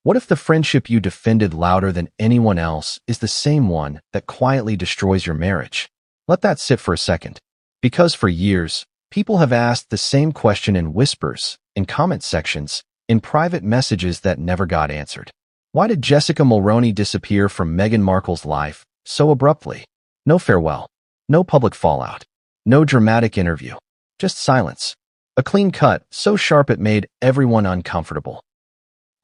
What if the friendship you defended louder than anyone else is the same one that quietly destroys your marriage? Let that sit for a second. Because for years, people have asked the same question in whispers, in comment sections, in private messages that never got answered. Why did Jessica Mulroney disappear from Meghan Markle's life so abruptly? No farewell, no public fallout, no dramatic interview, just silence. A clean cut, so sharp it made everyone uncomfortable.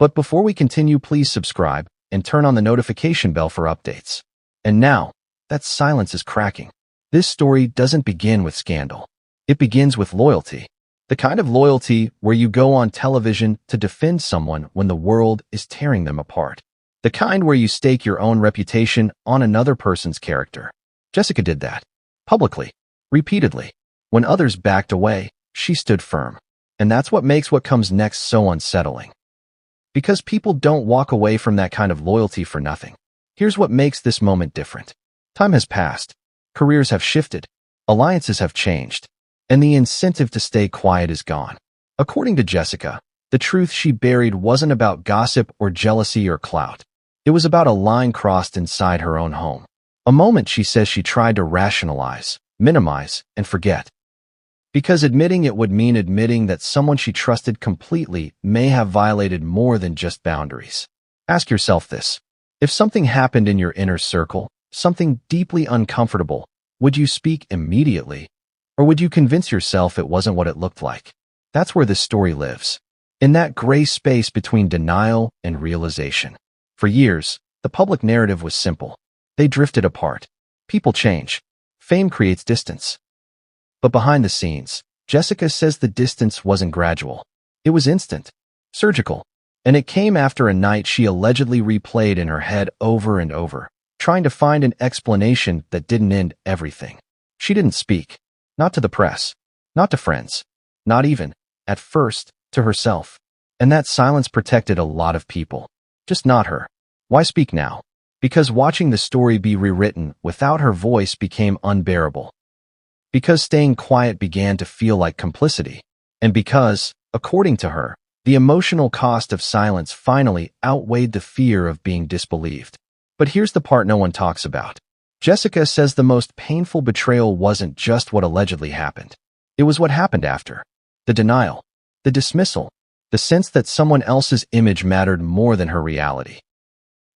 But before we continue, please subscribe and turn on the notification bell for updates. And now, that silence is cracking. This story doesn't begin with scandal. It begins with loyalty. The kind of loyalty where you go on television to defend someone when the world is tearing them apart. The kind where you stake your own reputation on another person's character. Jessica did that. Publicly. Repeatedly. When others backed away, she stood firm. And that's what makes what comes next so unsettling. Because people don't walk away from that kind of loyalty for nothing. Here's what makes this moment different. Time has passed. Careers have shifted. Alliances have changed. And the incentive to stay quiet is gone. According to Jessica, the truth she buried wasn't about gossip or jealousy or clout. It was about a line crossed inside her own home. A moment she says she tried to rationalize, minimize, and forget. Because admitting it would mean admitting that someone she trusted completely may have violated more than just boundaries. Ask yourself this. If something happened in your inner circle, something deeply uncomfortable, would you speak immediately? Or would you convince yourself it wasn't what it looked like? That's where this story lives. In that gray space between denial and realization. For years, the public narrative was simple. They drifted apart. People change. Fame creates distance. But behind the scenes, Jessica says the distance wasn't gradual. It was instant, surgical, and it came after a night she allegedly replayed in her head over and over, trying to find an explanation that didn't end everything. She didn't speak, not to the press, not to friends, not even, at first, to herself. And that silence protected a lot of people, just not her. Why speak now? Because watching the story be rewritten without her voice became unbearable. Because staying quiet began to feel like complicity. And because, according to her, the emotional cost of silence finally outweighed the fear of being disbelieved. But here's the part no one talks about. Jessica says the most painful betrayal wasn't just what allegedly happened. It was what happened after. The denial, the dismissal, the sense that someone else's image mattered more than her reality.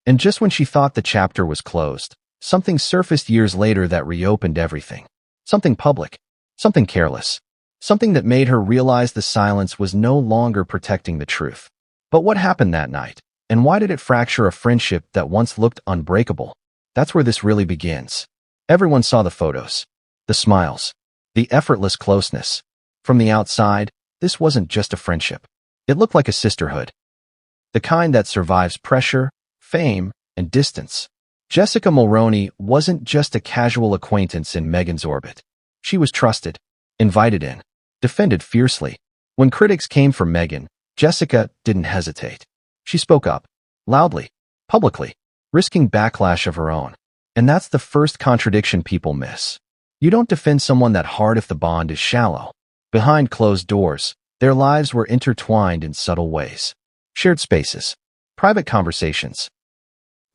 And just when she thought the chapter was closed, something surfaced years later that reopened everything. Something public, something careless, something that made her realize the silence was no longer protecting the truth. But what happened that night? And why did it fracture a friendship that once looked unbreakable? That's where this really begins. Everyone saw the photos, the smiles, the effortless closeness. From the outside, this wasn't just a friendship. It looked like a sisterhood. The kind that survives pressure, fame, and distance. Jessica Mulroney wasn't just a casual acquaintance in Meghan's orbit. She was trusted, invited in, defended fiercely. When critics came for Meghan, Jessica didn't hesitate. She spoke up, loudly, publicly, risking backlash of her own. And that's the first contradiction people miss. You don't defend someone that hard if the bond is shallow. Behind closed doors, their lives were intertwined in subtle ways. Shared spaces, private conversations,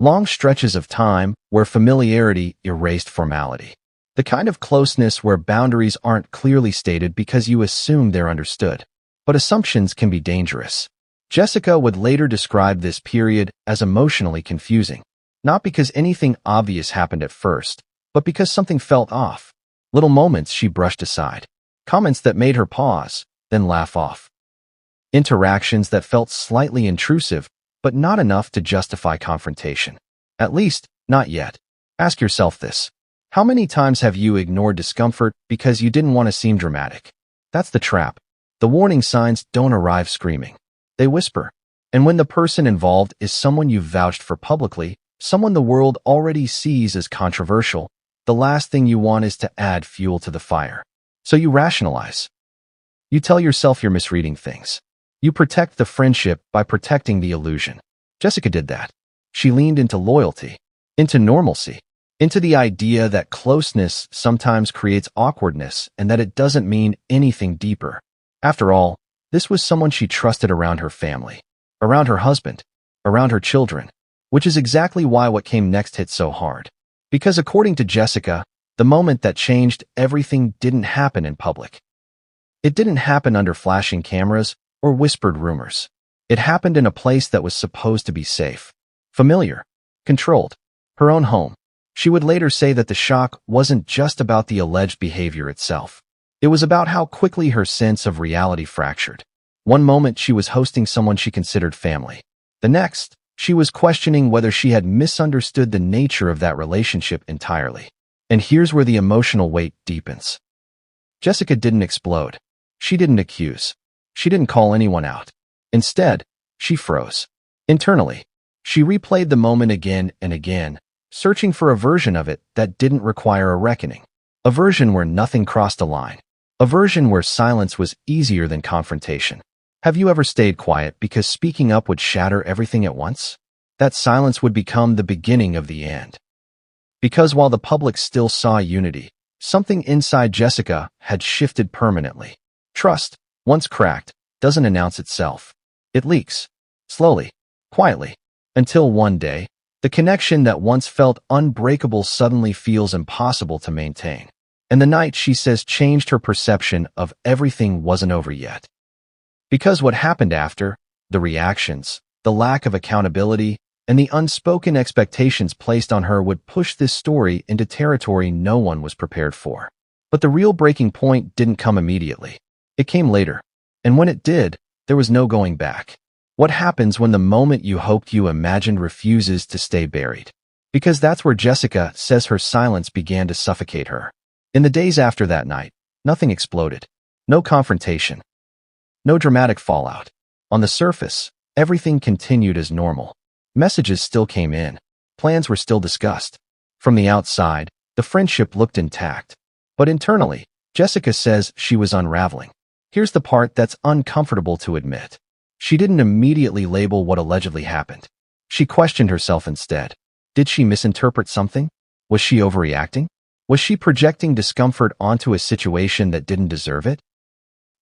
long stretches of time where familiarity erased formality. The kind of closeness where boundaries aren't clearly stated because you assume they're understood. But assumptions can be dangerous. Jessica would later describe this period as emotionally confusing. Not because anything obvious happened at first, but because something felt off. Little moments she brushed aside. Comments that made her pause, then laugh off. Interactions that felt slightly intrusive, but not enough to justify confrontation. At least, not yet. Ask yourself this. How many times have you ignored discomfort because you didn't want to seem dramatic? That's the trap. The warning signs don't arrive screaming. They whisper. And when the person involved is someone you've vouched for publicly, someone the world already sees as controversial, the last thing you want is to add fuel to the fire. So you rationalize. You tell yourself you're misreading things. You protect the friendship by protecting the illusion. Jessica did that. She leaned into loyalty, into normalcy, into the idea that closeness sometimes creates awkwardness and that it doesn't mean anything deeper. After all, this was someone she trusted around her family, around her husband, around her children, which is exactly why what came next hit so hard. Because according to Jessica, the moment that changed everything didn't happen in public. It didn't happen under flashing cameras or whispered rumors. It happened in a place that was supposed to be safe, familiar, controlled, her own home. She would later say that the shock wasn't just about the alleged behavior itself. It was about how quickly her sense of reality fractured. One moment she was hosting someone she considered family. The next, she was questioning whether she had misunderstood the nature of that relationship entirely. And here's where the emotional weight deepens. Jessica didn't explode. She didn't accuse. She didn't call anyone out. Instead, she froze. Internally, she replayed the moment again and again, searching for a version of it that didn't require a reckoning. A version where nothing crossed a line. A version where silence was easier than confrontation. Have you ever stayed quiet because speaking up would shatter everything at once? That silence would become the beginning of the end. Because while the public still saw unity, something inside Jessica had shifted permanently. Trust, once cracked, doesn't announce itself. It leaks. Slowly. Quietly. Until one day, the connection that once felt unbreakable suddenly feels impossible to maintain. And the night, she says, changed her perception of everything wasn't over yet. Because what happened after, the reactions, the lack of accountability, and the unspoken expectations placed on her would push this story into territory no one was prepared for. But the real breaking point didn't come immediately. It came later. And when it did, there was no going back. What happens when the moment you hoped you imagined refuses to stay buried? Because that's where Jessica says her silence began to suffocate her. In the days after that night, nothing exploded. No confrontation. No dramatic fallout. On the surface, everything continued as normal. Messages still came in. Plans were still discussed. From the outside, the friendship looked intact. But internally, Jessica says she was unraveling. Here's the part that's uncomfortable to admit. She didn't immediately label what allegedly happened. She questioned herself instead. Did she misinterpret something? Was she overreacting? Was she projecting discomfort onto a situation that didn't deserve it?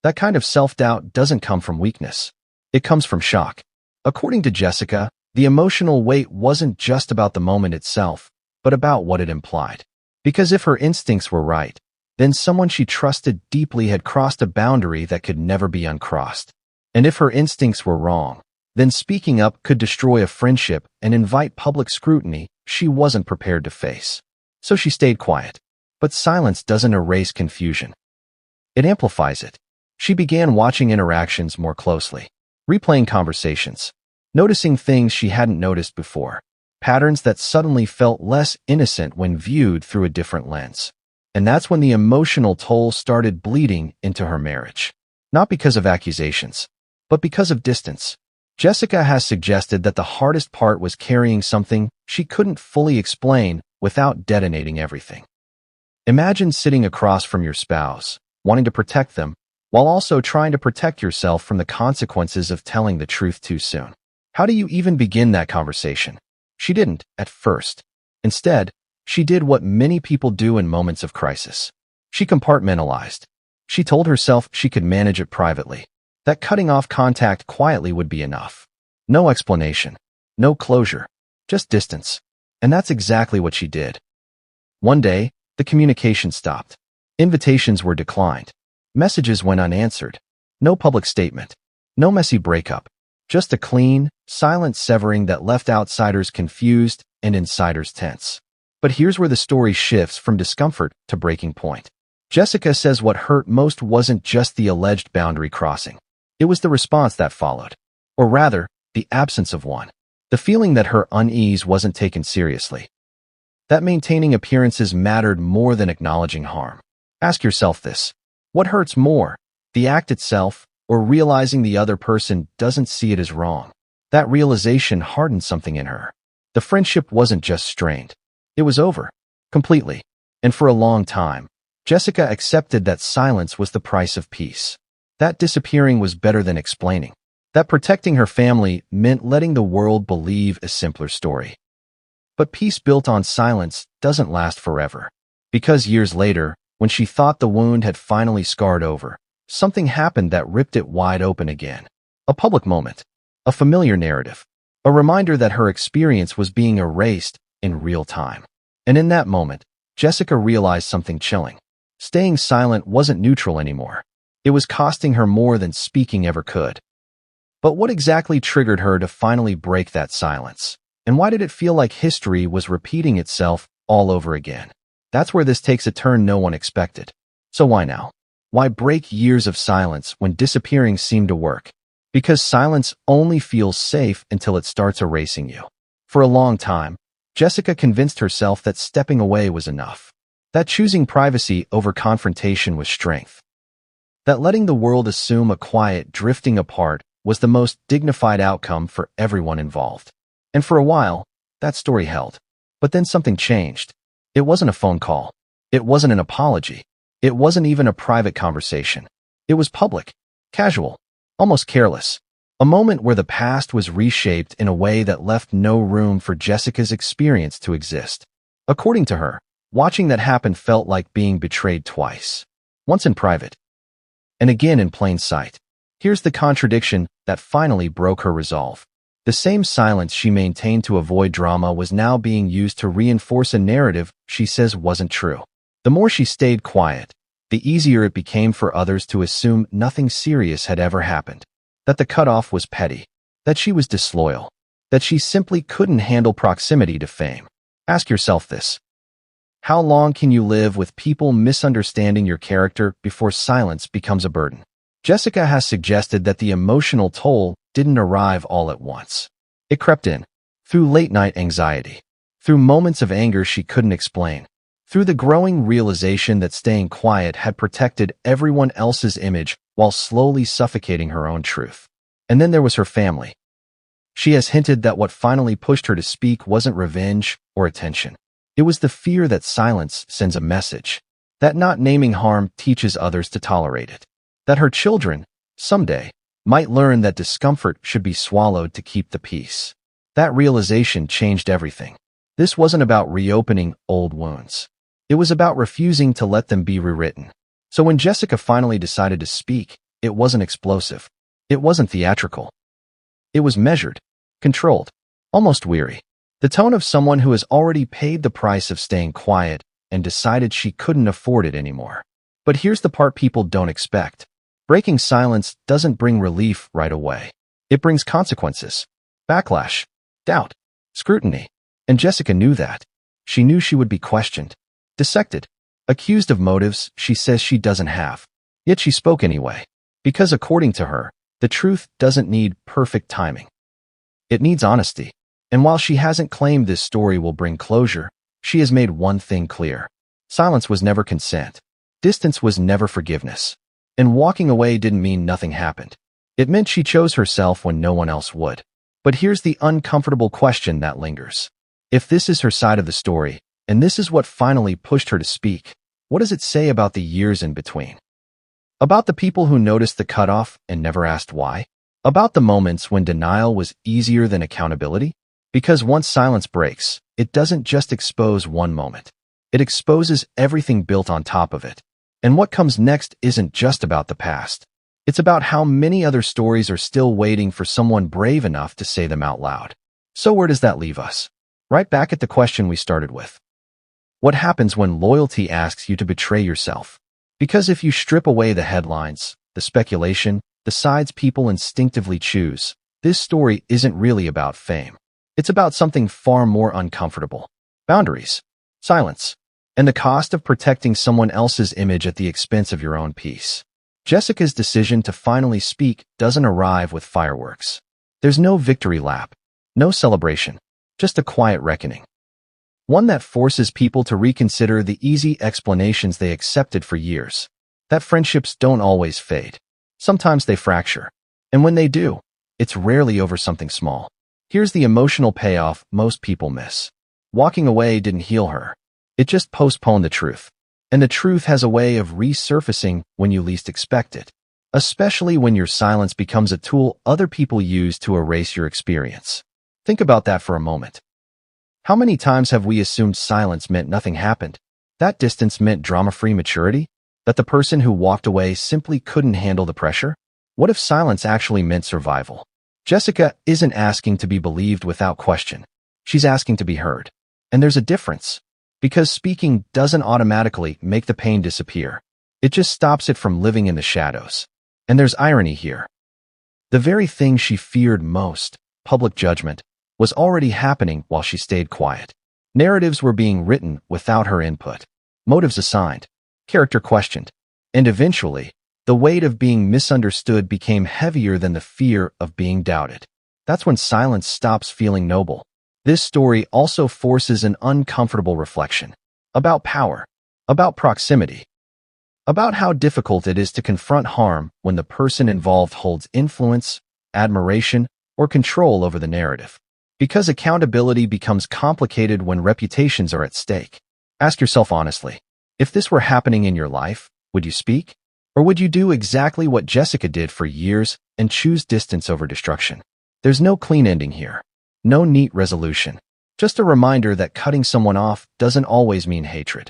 That kind of self-doubt doesn't come from weakness. It comes from shock. According to Jessica, the emotional weight wasn't just about the moment itself, but about what it implied. Because if her instincts were right, then someone she trusted deeply had crossed a boundary that could never be uncrossed. And if her instincts were wrong, then speaking up could destroy a friendship and invite public scrutiny she wasn't prepared to face. So she stayed quiet. But silence doesn't erase confusion. It amplifies it. She began watching interactions more closely, replaying conversations, noticing things she hadn't noticed before, patterns that suddenly felt less innocent when viewed through a different lens. And that's when the emotional toll started bleeding into her marriage. Not because of accusations, but because of distance. Jessica has suggested that the hardest part was carrying something she couldn't fully explain without detonating everything. Imagine sitting across from your spouse, wanting to protect them, while also trying to protect yourself from the consequences of telling the truth too soon. How do you even begin that conversation? She didn't, at first. Instead, she did what many people do in moments of crisis. She compartmentalized. She told herself she could manage it privately, that cutting off contact quietly would be enough. No explanation, no closure, just distance. And that's exactly what she did. One day, the communication stopped. Invitations were declined. Messages went unanswered. No public statement. No messy breakup. Just a clean, silent severing that left outsiders confused and insiders tense. But here's where the story shifts from discomfort to breaking point. Jessica says what hurt most wasn't just the alleged boundary crossing. It was the response that followed. Or rather, the absence of one. The feeling that her unease wasn't taken seriously. That maintaining appearances mattered more than acknowledging harm. Ask yourself this. What hurts more, the act itself, or realizing the other person doesn't see it as wrong? That realization hardened something in her. The friendship wasn't just strained. It was over. Completely. And for a long time, Jessica accepted that silence was the price of peace. That disappearing was better than explaining. That protecting her family meant letting the world believe a simpler story. But peace built on silence doesn't last forever. Because years later, when she thought the wound had finally scarred over, something happened that ripped it wide open again. A public moment. A familiar narrative. A reminder that her experience was being erased in real time. And in that moment, Jessica realized something chilling. Staying silent wasn't neutral anymore. It was costing her more than speaking ever could. But what exactly triggered her to finally break that silence? And why did it feel like history was repeating itself all over again? That's where this takes a turn no one expected. So why now? Why break years of silence when disappearing seemed to work? Because silence only feels safe until it starts erasing you. For a long time, Jessica convinced herself that stepping away was enough. That choosing privacy over confrontation was strength. That letting the world assume a quiet drifting apart was the most dignified outcome for everyone involved. And for a while, that story held. But then something changed. It wasn't a phone call. It wasn't an apology. It wasn't even a private conversation. It was public, casual, almost careless. A moment where the past was reshaped in a way that left no room for Jessica's experience to exist. According to her, watching that happen felt like being betrayed twice. Once in private, and again in plain sight. Here's the contradiction that finally broke her resolve. The same silence she maintained to avoid drama was now being used to reinforce a narrative she says wasn't true. The more she stayed quiet, the easier it became for others to assume nothing serious had ever happened. That the cutoff was petty. That she was disloyal. That she simply couldn't handle proximity to fame. Ask yourself this. How long can you live with people misunderstanding your character before silence becomes a burden? Jessica has suggested that the emotional toll didn't arrive all at once. It crept in, through late-night anxiety, through moments of anger she couldn't explain, through the growing realization that staying quiet had protected everyone else's image while slowly suffocating her own truth. And then there was her family. She has hinted that what finally pushed her to speak wasn't revenge or attention. It was the fear that silence sends a message, that not naming harm teaches others to tolerate it, that her children, someday, might learn that discomfort should be swallowed to keep the peace. That realization changed everything. This wasn't about reopening old wounds. It was about refusing to let them be rewritten. So when Jessica finally decided to speak, it wasn't explosive. It wasn't theatrical. It was measured, controlled, almost weary. The tone of someone who has already paid the price of staying quiet and decided she couldn't afford it anymore. But here's the part people don't expect. Breaking silence doesn't bring relief right away. It brings consequences, backlash, doubt, scrutiny. And Jessica knew that. She knew she would be questioned, dissected, accused of motives she says she doesn't have. Yet she spoke anyway. Because according to her, the truth doesn't need perfect timing. It needs honesty. And while she hasn't claimed this story will bring closure, she has made one thing clear. Silence was never consent. Distance was never forgiveness. And walking away didn't mean nothing happened. It meant she chose herself when no one else would. But here's the uncomfortable question that lingers. If this is her side of the story, and this is what finally pushed her to speak, what does it say about the years in between? About the people who noticed the cutoff and never asked why? About the moments when denial was easier than accountability? Because once silence breaks, it doesn't just expose one moment. It exposes everything built on top of it. And what comes next isn't just about the past. It's about how many other stories are still waiting for someone brave enough to say them out loud. So where does that leave us? Right back at the question we started with. What happens when loyalty asks you to betray yourself? Because if you strip away the headlines, the speculation, the sides people instinctively choose, this story isn't really about fame. It's about something far more uncomfortable. Boundaries, silence, and the cost of protecting someone else's image at the expense of your own peace. Jessica's decision to finally speak doesn't arrive with fireworks. There's no victory lap, no celebration, just a quiet reckoning. One that forces people to reconsider the easy explanations they accepted for years. That friendships don't always fade. Sometimes they fracture. And when they do, it's rarely over something small. Here's the emotional payoff most people miss. Walking away didn't heal her. It just postponed the truth. And the truth has a way of resurfacing when you least expect it. Especially when your silence becomes a tool other people use to erase your experience. Think about that for a moment. How many times have we assumed silence meant nothing happened? That distance meant drama-free maturity? That the person who walked away simply couldn't handle the pressure? What if silence actually meant survival? Jessica isn't asking to be believed without question. She's asking to be heard. And there's a difference. Because speaking doesn't automatically make the pain disappear. It just stops it from living in the shadows. And there's irony here. The very thing she feared most, public judgment, was already happening while she stayed quiet. Narratives were being written without her input. Motives assigned. Character questioned. And eventually, the weight of being misunderstood became heavier than the fear of being doubted. That's when silence stops feeling noble. This story also forces an uncomfortable reflection. About power. About proximity. About how difficult it is to confront harm when the person involved holds influence, admiration, or control over the narrative. Because accountability becomes complicated when reputations are at stake. Ask yourself honestly, if this were happening in your life, would you speak? Or would you do exactly what Jessica did for years and choose distance over destruction? There's no clean ending here. No neat resolution. Just a reminder that cutting someone off doesn't always mean hatred.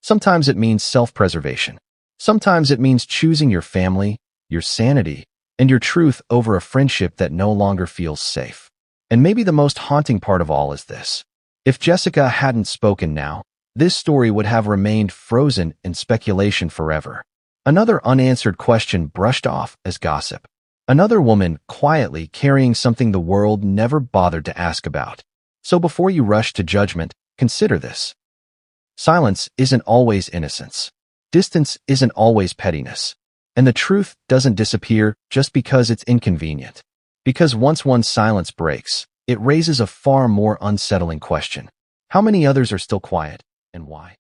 Sometimes it means self-preservation. Sometimes it means choosing your family, your sanity, and your truth over a friendship that no longer feels safe. And maybe the most haunting part of all is this. If Jessica hadn't spoken now, this story would have remained frozen in speculation forever. Another unanswered question brushed off as gossip. Another woman quietly carrying something the world never bothered to ask about. So before you rush to judgment, consider this. Silence isn't always innocence. Distance isn't always pettiness. And the truth doesn't disappear just because it's inconvenient. Because once one's silence breaks, it raises a far more unsettling question. How many others are still quiet, and why?